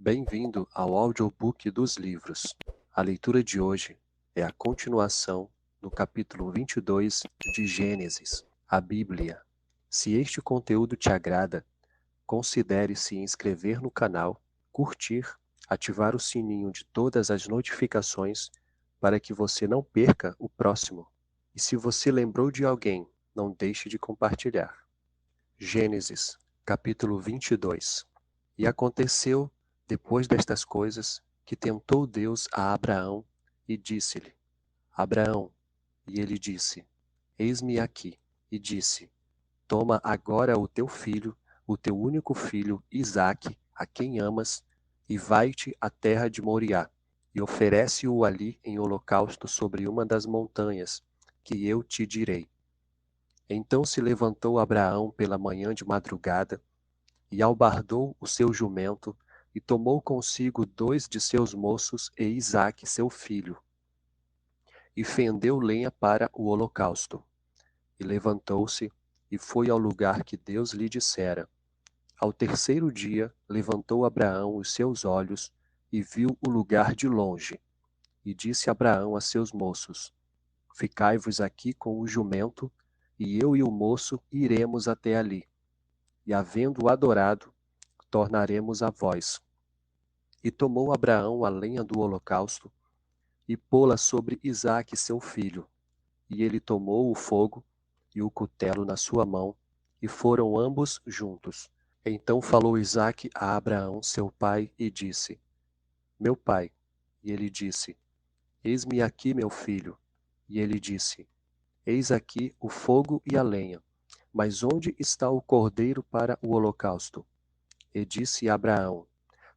Bem-vindo ao audiobook dos livros. A leitura de hoje é a continuação do capítulo 22 de Gênesis, a Bíblia. Se este conteúdo te agrada, considere se inscrever no canal, curtir, ativar o sininho de todas as notificações para que você não perca o próximo. E se você lembrou de alguém, não deixe de compartilhar. Gênesis, capítulo 22. E aconteceu, depois destas coisas, que tentou Deus a Abraão e disse-lhe: Abraão, e ele disse: Eis-me aqui. E disse: Toma agora o teu filho, o teu único filho, Isaque, a quem amas, e vai-te à terra de Moriá, e oferece-o ali em holocausto sobre uma das montanhas, que eu te direi. Então se levantou Abraão pela manhã de madrugada, e albardou o seu jumento, e tomou consigo 2 de seus moços e Isaque seu filho, e fendeu lenha para o holocausto. E levantou-se, e foi ao lugar que Deus lhe dissera. Ao terceiro dia levantou Abraão os seus olhos, e viu o lugar de longe. E disse Abraão a seus moços: Ficai-vos aqui com o jumento, e eu e o moço iremos até ali. E havendo-o adorado, tornaremos a vós. E tomou Abraão a lenha do holocausto, e pô-la sobre Isaque seu filho. E ele tomou o fogo e o cutelo na sua mão, e foram ambos juntos. Então falou Isaque a Abraão seu pai, e disse: Meu pai. E ele disse: Eis-me aqui, meu filho. E ele disse: Eis aqui o fogo e a lenha, mas onde está o cordeiro para o holocausto? E disse Abraão: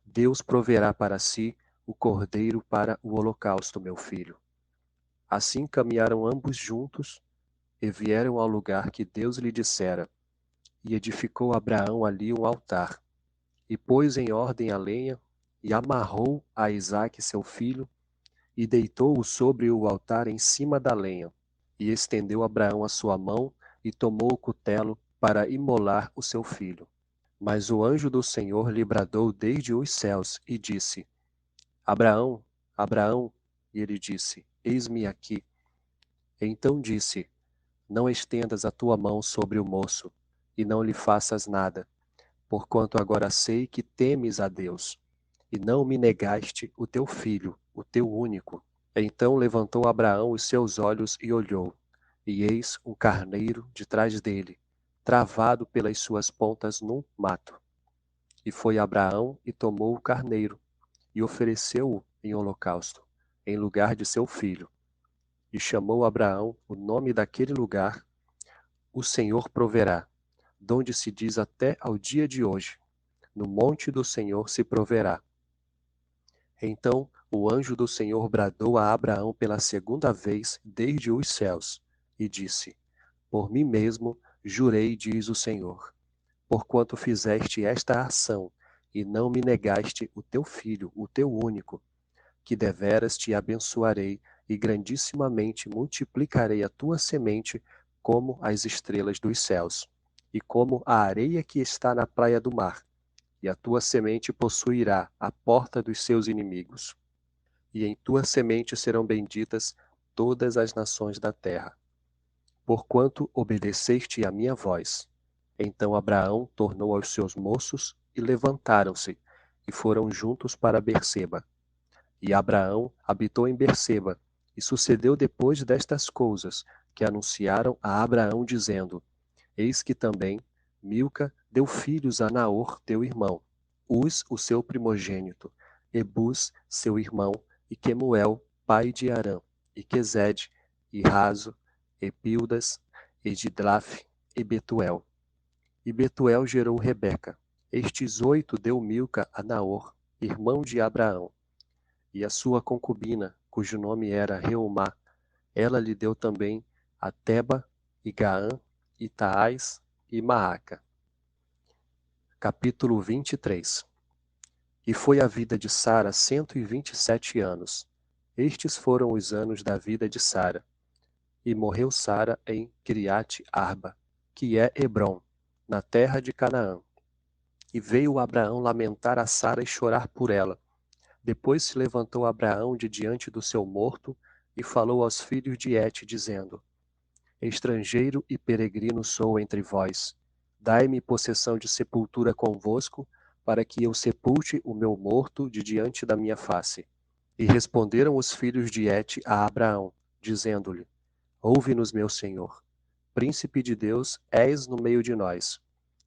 Deus proverá para si o cordeiro para o holocausto, meu filho. Assim caminharam ambos juntos e vieram ao lugar que Deus lhe dissera. E edificou Abraão ali um altar, e pôs em ordem a lenha, e amarrou a Isaque seu filho, e deitou-o sobre o altar em cima da lenha. E estendeu Abraão a sua mão, e tomou o cutelo para imolar o seu filho. Mas o anjo do Senhor lhe bradou desde os céus, e disse: Abraão, Abraão, e ele disse: Eis-me aqui. Então disse: Não estendas a tua mão sobre o moço, e não lhe faças nada, porquanto agora sei que temes a Deus, e não me negaste o teu filho, o teu único. Então levantou Abraão os seus olhos e olhou, e eis um carneiro de trás dele, travado pelas suas pontas num mato. E foi Abraão e tomou o carneiro, e ofereceu-o em holocausto, em lugar de seu filho. E chamou Abraão o nome daquele lugar: O Senhor proverá, donde se diz até ao dia de hoje: No monte do Senhor se proverá. Então o anjo do Senhor bradou a Abraão pela segunda vez desde os céus, e disse: Por mim mesmo jurei, diz o Senhor, porquanto fizeste esta ação, e não me negaste o teu filho, o teu único, que deveras te abençoarei, e grandissimamente multiplicarei a tua semente como as estrelas dos céus, e como a areia que está na praia do mar, e a tua semente possuirá a porta dos seus inimigos. E em tua semente serão benditas todas as nações da terra, porquanto obedeceste à minha voz. Então Abraão tornou aos seus moços, e levantaram-se, e foram juntos para Berseba. E Abraão habitou em Berseba, e sucedeu depois destas coisas, que anunciaram a Abraão, dizendo: Eis que também Milca deu filhos a Naor, teu irmão, Uz, o seu primogênito, e Buz, seu irmão, e Quemuel, pai de Arã, e Quezede, e Razo, e Pildas, e Didlaf, e Betuel. E Betuel gerou Rebeca. Estes 8 deu Milca a Naor, irmão de Abraão. E a sua concubina, cujo nome era Reumá, ela lhe deu também a Teba, e Gaã, e Taás, e Maaca. Capítulo 23. E foi a vida de Sara 127 anos. Estes foram os anos da vida de Sara. E morreu Sara em Kiriate Arba, que é Hebrom, na terra de Canaã. E veio Abraão lamentar a Sara e chorar por ela. Depois se levantou Abraão de diante do seu morto e falou aos filhos de Et, dizendo: Estrangeiro e peregrino sou entre vós. Dai-me possessão de sepultura convosco, para que eu sepulte o meu morto de diante da minha face. E responderam os filhos de Et a Abraão, dizendo-lhe: Ouve-nos, meu senhor. Príncipe de Deus és no meio de nós.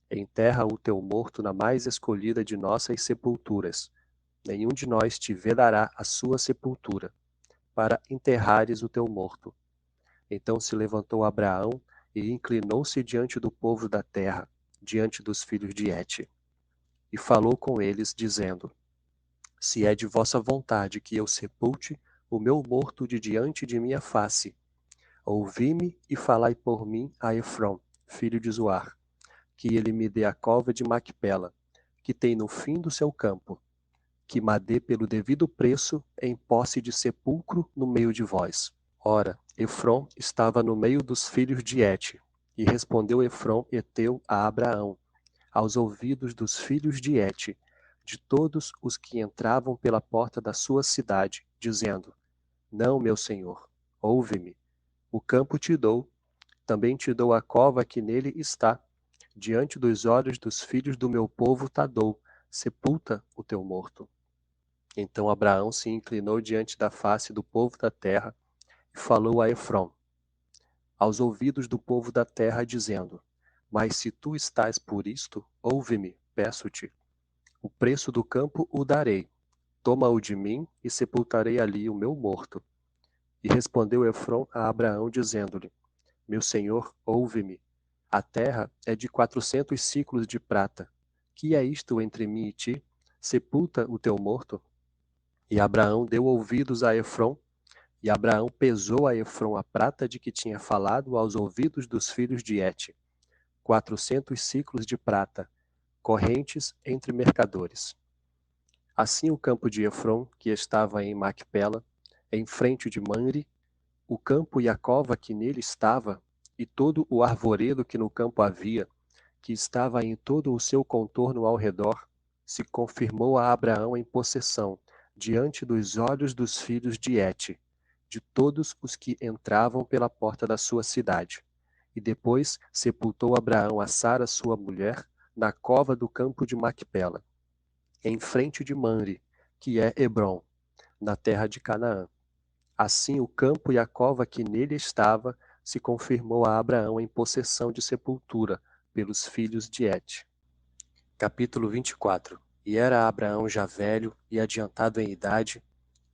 Enterra o teu morto na mais escolhida de nossas sepulturas. Nenhum de nós te vedará a sua sepultura, para enterrares o teu morto. Então se levantou Abraão e inclinou-se diante do povo da terra, diante dos filhos de Et. E falou com eles, dizendo: Se é de vossa vontade que eu sepulte o meu morto de diante de minha face, ouvi-me e falai por mim a Efrom, filho de Zoar, que ele me dê a cova de Macpela, que tem no fim do seu campo, que me dê pelo devido preço em posse de sepulcro no meio de vós. Ora, Efrom estava no meio dos filhos de Et, e respondeu Efrom heteu a Abraão, aos ouvidos dos filhos de Et, de todos os que entravam pela porta da sua cidade, dizendo: Não, meu senhor, ouve-me. O campo te dou, também te dou a cova que nele está. Diante dos olhos dos filhos do meu povo te dou, sepulta o teu morto. Então Abraão se inclinou diante da face do povo da terra e falou a Efrom, aos ouvidos do povo da terra, dizendo: Mas se tu estás por isto, ouve-me, peço-te. O preço do campo o darei. Toma-o de mim e sepultarei ali o meu morto. E respondeu Efrom a Abraão, dizendo-lhe: Meu senhor, ouve-me. A terra é de 400 siclos de prata. Que é isto entre mim e ti? Sepulta o teu morto. E Abraão deu ouvidos a Efrom, e Abraão pesou a Efrom a prata de que tinha falado aos ouvidos dos filhos de Et, 400 siclos de prata, correntes entre mercadores. Assim o campo de Efrom, que estava em Macpela, em frente de Manre, o campo e a cova que nele estava, e todo o arvoredo que no campo havia, que estava em todo o seu contorno ao redor, se confirmou a Abraão em possessão, diante dos olhos dos filhos de Et, de todos os que entravam pela porta da sua cidade. E depois sepultou Abraão a Sara sua mulher, na cova do campo de Macpela, em frente de Manre, que é Hebrom, na terra de Canaã. Assim o campo e a cova que nele estava se confirmou a Abraão em possessão de sepultura pelos filhos de Et. Capítulo 24. E era Abraão já velho e adiantado em idade,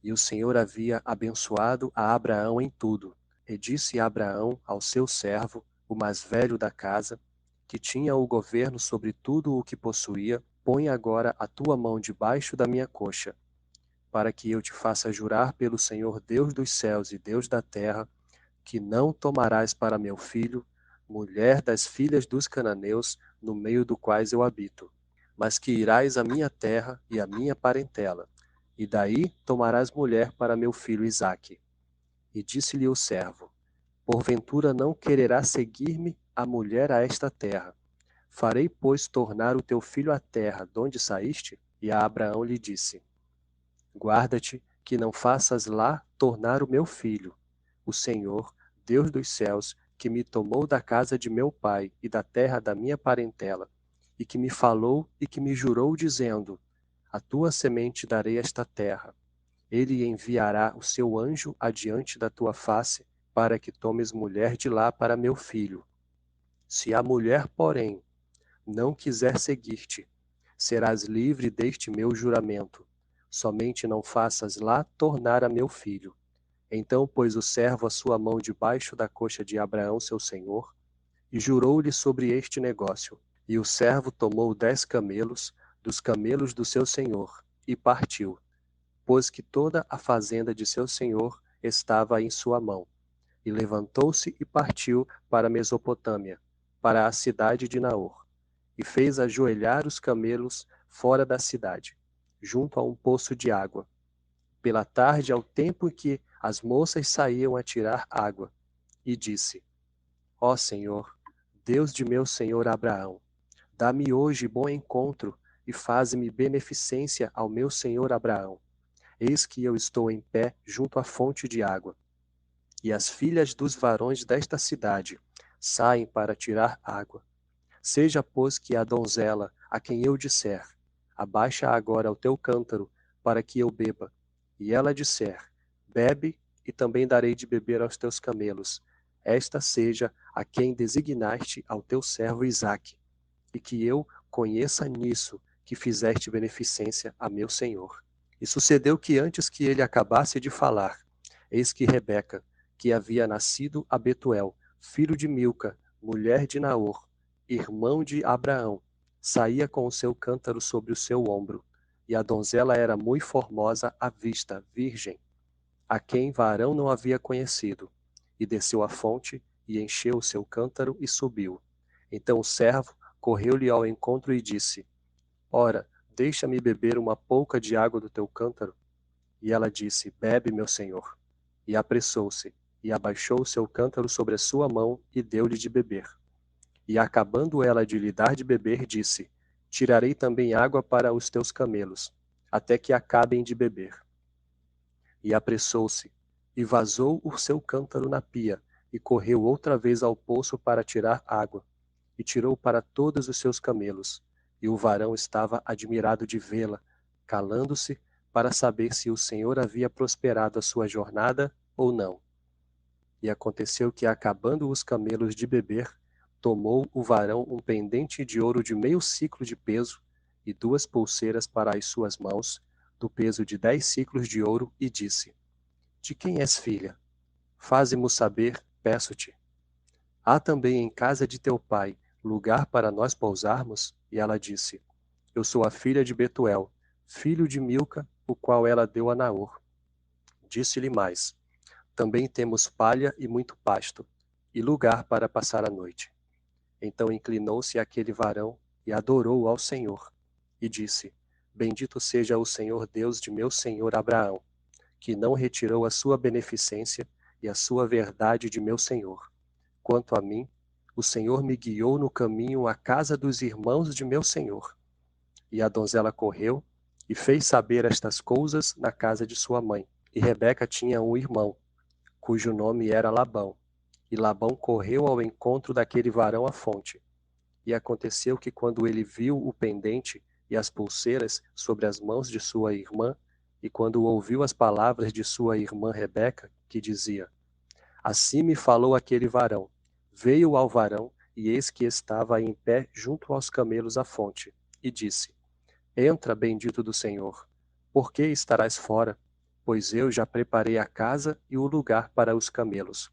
e o Senhor havia abençoado a Abraão em tudo. E disse Abraão ao seu servo, o mais velho da casa, que tinha o governo sobre tudo o que possuía: Põe agora a tua mão debaixo da minha coxa, para que eu te faça jurar pelo Senhor Deus dos céus e Deus da terra, que não tomarás para meu filho mulher das filhas dos cananeus, no meio do quais eu habito, mas que irás à minha terra e à minha parentela, e daí tomarás mulher para meu filho Isaque. E disse-lhe o servo: Porventura não quererá seguir-me a mulher a esta terra? Farei, pois, tornar o teu filho à terra donde saíste? E a Abraão lhe disse: Guarda-te que não faças lá tornar o meu filho. O Senhor, Deus dos céus, que me tomou da casa de meu pai e da terra da minha parentela, e que me falou e que me jurou, dizendo: A tua semente darei esta terra. Ele enviará o seu anjo adiante da tua face, para que tomes mulher de lá para meu filho. Se a mulher, porém, não quiser seguir-te, serás livre deste meu juramento. Somente não faças lá tornar a meu filho. Então pôs o servo a sua mão debaixo da coxa de Abraão seu senhor, e jurou-lhe sobre este negócio. E o servo tomou 10 camelos, dos camelos do seu senhor, e partiu, pois que toda a fazenda de seu senhor estava em sua mão. E levantou-se e partiu para a Mesopotâmia, para a cidade de Naor, e fez ajoelhar os camelos fora da cidade, junto a um poço de água. Pela tarde, ao tempo em que as moças saíam a tirar água, e disse: Ó Senhor, Deus de meu senhor Abraão, dá-me hoje bom encontro, e faze-me beneficência ao meu senhor Abraão. Eis que eu estou em pé junto à fonte de água. E as filhas dos varões desta cidade saem para tirar água. Seja, pois, que a donzela, a quem eu disser, abaixa agora o teu cântaro, para que eu beba, e ela disser, bebe, e também darei de beber aos teus camelos, esta seja a quem designaste ao teu servo Isaque, e que eu conheça nisso que fizeste beneficência a meu senhor. E sucedeu que antes que ele acabasse de falar, eis que Rebeca, que havia nascido a Betuel, filho de Milca, mulher de Naor, irmão de Abraão, saía com o seu cântaro sobre o seu ombro, e a donzela era muito formosa à vista, virgem, a quem varão não havia conhecido, e desceu à fonte, e encheu o seu cântaro e subiu. Então o servo correu-lhe ao encontro e disse, ora, deixa-me beber uma pouca de água do teu cântaro. E ela disse, bebe, meu senhor. E apressou-se, e abaixou o seu cântaro sobre a sua mão, e deu-lhe de beber. E acabando ela de lhe dar de beber, disse, tirarei também água para os teus camelos, até que acabem de beber. E apressou-se, e vazou o seu cântaro na pia, e correu outra vez ao poço para tirar água, e tirou para todos os seus camelos. E o varão estava admirado de vê-la, calando-se, para saber se o Senhor havia prosperado a sua jornada ou não. E aconteceu que, acabando os camelos de beber, tomou o varão um pendente de ouro de meio siclo de peso, e 2 pulseiras para as suas mãos, do peso de 10 siclos de ouro, e disse, de quem és filha? Faze-mo saber, peço-te. Há também em casa de teu pai lugar para nós pousarmos? E ela disse, eu sou a filha de Betuel, filho de Milca, o qual ela deu a Naor. Disse-lhe mais, também temos palha e muito pasto, e lugar para passar a noite. Então inclinou-se aquele varão e adorou ao Senhor, e disse, bendito seja o Senhor Deus de meu senhor Abraão, que não retirou a sua beneficência e a sua verdade de meu senhor. Quanto a mim, o Senhor me guiou no caminho à casa dos irmãos de meu senhor. E a donzela correu e fez saber estas coisas na casa de sua mãe. E Rebeca tinha um irmão, cujo nome era Labão. E Labão correu ao encontro daquele varão à fonte. E aconteceu que, quando ele viu o pendente e as pulseiras sobre as mãos de sua irmã, e quando ouviu as palavras de sua irmã Rebeca, que dizia, assim me falou aquele varão, veio ao varão, e eis que estava em pé junto aos camelos à fonte, e disse, entra, bendito do Senhor, por que estarás fora? Pois eu já preparei a casa e o lugar para os camelos.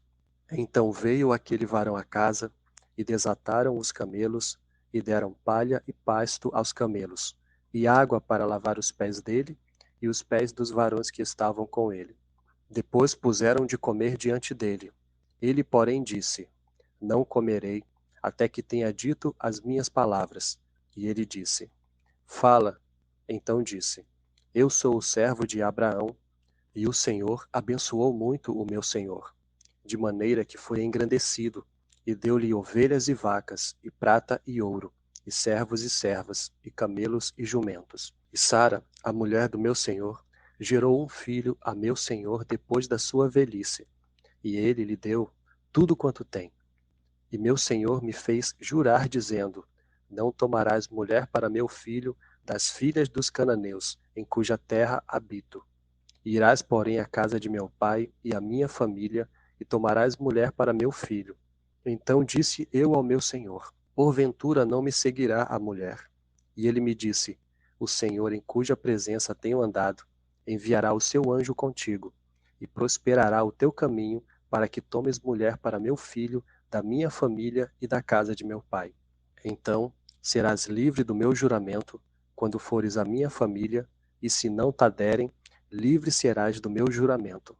Então veio aquele varão à casa, e desataram os camelos, e deram palha e pasto aos camelos, e água para lavar os pés dele, e os pés dos varões que estavam com ele. Depois puseram de comer diante dele. Ele, porém, disse, não comerei, até que tenha dito as minhas palavras. E ele disse, fala. Então disse, eu sou o servo de Abraão, e o Senhor abençoou muito o meu senhor, de maneira que foi engrandecido, e deu-lhe ovelhas e vacas, e prata e ouro, e servos e servas, e camelos e jumentos. E Sara, a mulher do meu senhor, gerou um filho a meu senhor depois da sua velhice, e ele lhe deu tudo quanto tem. E meu senhor me fez jurar, dizendo, não tomarás mulher para meu filho das filhas dos cananeus, em cuja terra habito. Irás, porém, à casa de meu pai e à minha família, e tomarás mulher para meu filho. Então disse eu ao meu senhor, porventura não me seguirá a mulher? E ele me disse, o Senhor em cuja presença tenho andado, enviará o seu anjo contigo, e prosperará o teu caminho, para que tomes mulher para meu filho, da minha família e da casa de meu pai. Então serás livre do meu juramento, quando fores à minha família, e se não te derem, livre serás do meu juramento.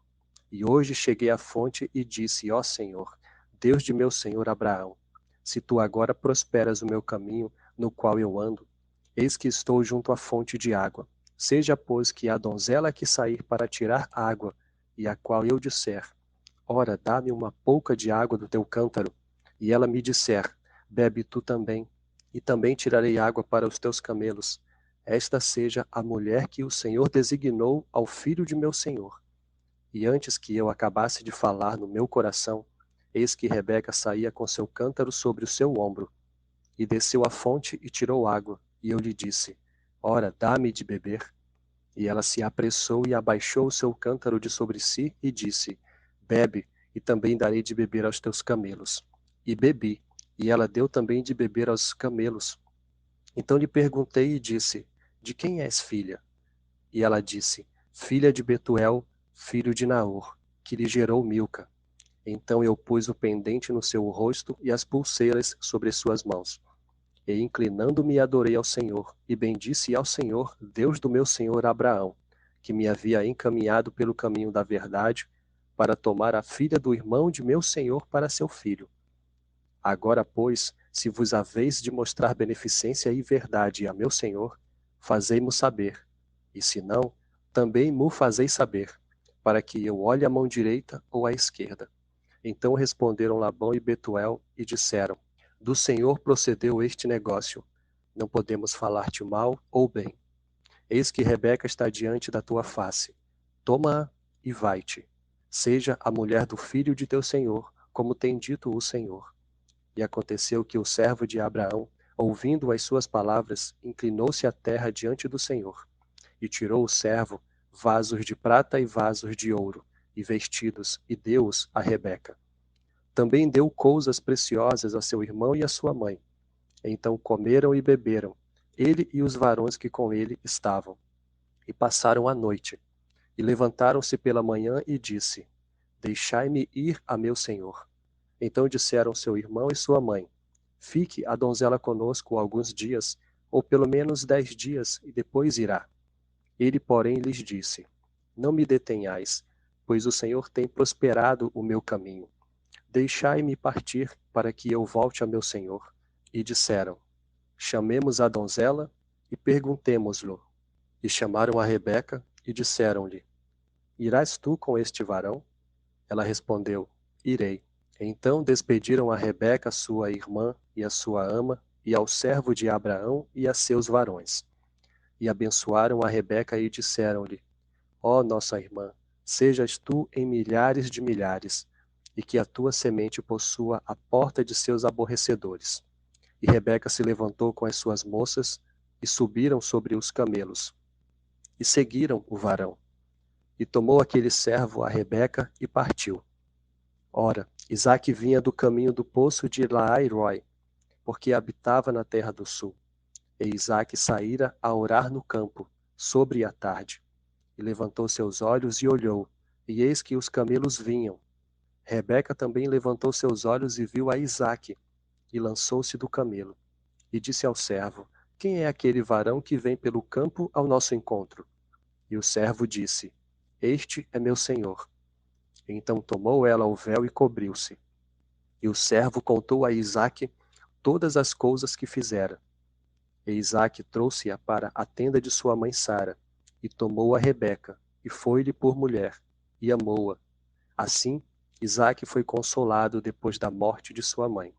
E hoje cheguei à fonte e disse, ó Senhor, Deus de meu senhor Abraão, se tu agora prosperas o meu caminho, no qual eu ando, eis que estou junto à fonte de água. Seja, pois, que a donzela que sair para tirar água, e a qual eu disser, ora, dá-me uma pouca de água do teu cântaro, e ela me disser, bebe tu também, e também tirarei água para os teus camelos, esta seja a mulher que o Senhor designou ao filho de meu senhor. E antes que eu acabasse de falar no meu coração, eis que Rebeca saía com seu cântaro sobre o seu ombro, e desceu à fonte e tirou água, e eu lhe disse, ora, dá-me de beber. E ela se apressou e abaixou o seu cântaro de sobre si, e disse, bebe, e também darei de beber aos teus camelos. E bebi, e ela deu também de beber aos camelos. Então lhe perguntei e disse, de quem és filha? E ela disse, filha de Betuel, filho de Naor, que lhe gerou Milca. Então eu pus o pendente no seu rosto e as pulseiras sobre suas mãos. E inclinando-me adorei ao Senhor, e bendisse ao Senhor, Deus do meu senhor Abraão, que me havia encaminhado pelo caminho da verdade, para tomar a filha do irmão de meu senhor para seu filho. Agora, pois, se vos haveis de mostrar beneficência e verdade a meu senhor, fazei-mo saber, e se não, também mo fazeis saber, para que eu olhe a mão direita ou a esquerda. Então responderam Labão e Betuel e disseram, do Senhor procedeu este negócio, não podemos falar-te mal ou bem. Eis que Rebeca está diante da tua face, toma-a e vai-te. Seja a mulher do filho de teu senhor, como tem dito o Senhor. E aconteceu que o servo de Abraão, ouvindo as suas palavras, inclinou-se à terra diante do Senhor. E tirou o servo vasos de prata e vasos de ouro, e vestidos, e deu-os a Rebeca. Também deu coisas preciosas a seu irmão e a sua mãe. Então comeram e beberam, ele e os varões que com ele estavam. E passaram a noite. E levantaram-se pela manhã e disse, deixai-me ir a meu senhor. Então disseram seu irmão e sua mãe, fique a donzela conosco alguns dias, ou pelo menos 10 dias, e depois irá. Ele, porém, lhes disse, não me detenhais, pois o Senhor tem prosperado o meu caminho. Deixai-me partir, para que eu volte a meu senhor. E disseram, chamemos a donzela e perguntemo-lo. E chamaram a Rebeca e disseram-lhe, irás tu com este varão? Ela respondeu, irei. Então despediram a Rebeca, sua irmã, e a sua ama, e ao servo de Abraão e a seus varões. E abençoaram a Rebeca e disseram-lhe, ó nossa irmã, sejas tu em milhares de milhares, e que a tua semente possua a porta de seus aborrecedores. E Rebeca se levantou com as suas moças, e subiram sobre os camelos, e seguiram o varão. E tomou aquele servo a Rebeca e partiu. Ora, Isaque vinha do caminho do poço de Laai-roi, porque habitava na terra do sul. E Isaque saíra a orar no campo, sobre a tarde. E levantou seus olhos e olhou, e eis que os camelos vinham. Rebeca também levantou seus olhos e viu a Isaque, e lançou-se do camelo. E disse ao servo, quem é aquele varão que vem pelo campo ao nosso encontro? E o servo disse, este é meu senhor. Então tomou ela o véu e cobriu-se. E o servo contou a Isaque todas as coisas que fizera. E Isaque trouxe-a para a tenda de sua mãe Sara, e tomou a Rebeca, e foi-lhe por mulher, e amou-a. Assim, Isaque foi consolado depois da morte de sua mãe.